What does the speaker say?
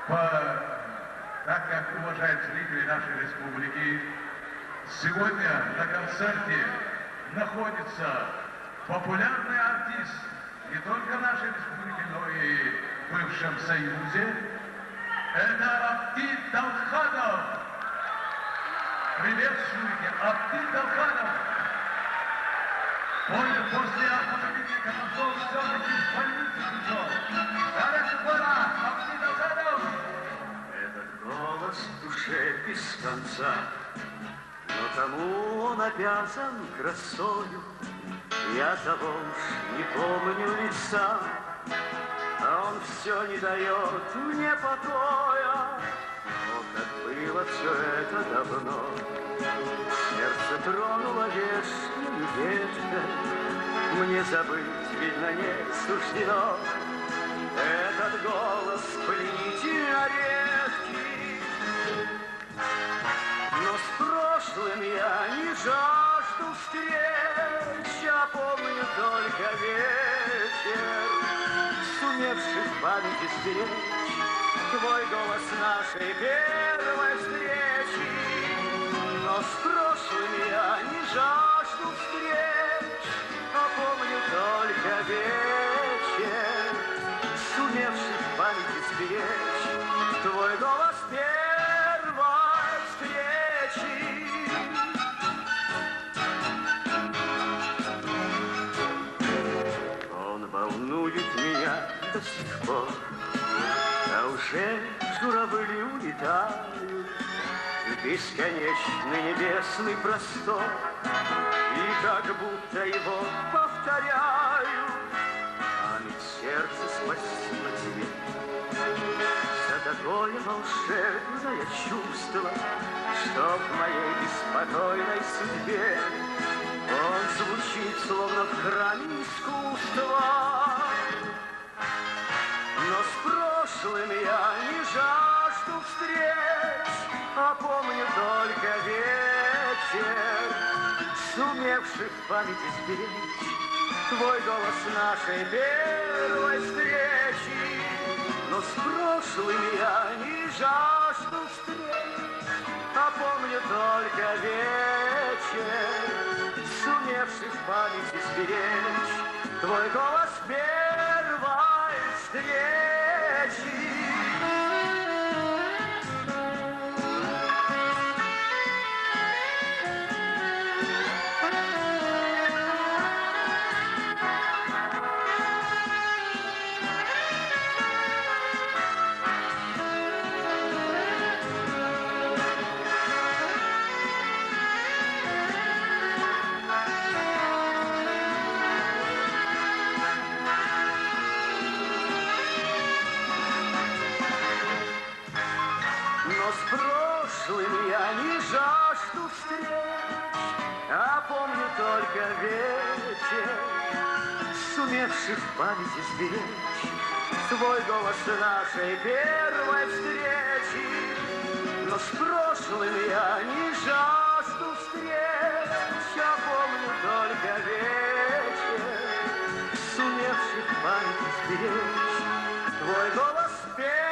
Так как уважают зрители нашей республики, сегодня на концерте находится популярный артист не только нашей республики, но и в бывшем Союзе. Это Абдит Далханов. Приветствуйте, Абдит Далханов. После автомобильной катастрофы все-таки в больницу пришел. Абдит Далханов. Этот голос в душе без конца, но кому он обязан красою? Я того уж не помню лица, а он все не дает мне покоя. О, как было все это давно, сердце тронуло вешней веткой, мне забыть, видно, не суждено. Этот голос пленительно редкий, но с прошлым я не жажду встреч, я помню только вечер, сумевший в памяти сберечь твой голос нашей первой встречи. Но с прошлым я не жажду встреч, а помню только вечер, сумевший в памяти сберечь твой голос первой встречи. Он волнует меня до сих пор, а уже журавли улетают в бесконечный небесный простор, и как будто его повторяю. А ведь сердце, спасибо тебе за такое волшебное чувство, что в моей беспокойной судьбе он звучит, словно в храме искусства. Но с прошлым я не жажду встреч, а помню только вечер, сумевший в памяти сберечь твой голос нашей первой встречи. Но с прошлым я не жажду встреч, а помню только вечер, сумевший в памяти сберечь твой голос первой встречи. Я не жажду встреч, а помню только вечер, сумевший в памяти сберечь твой голос нашей первой встречи. Но с прошлым я не жажду встреч, а помню только вечер, сумевший в памяти сберечь твой голос первой.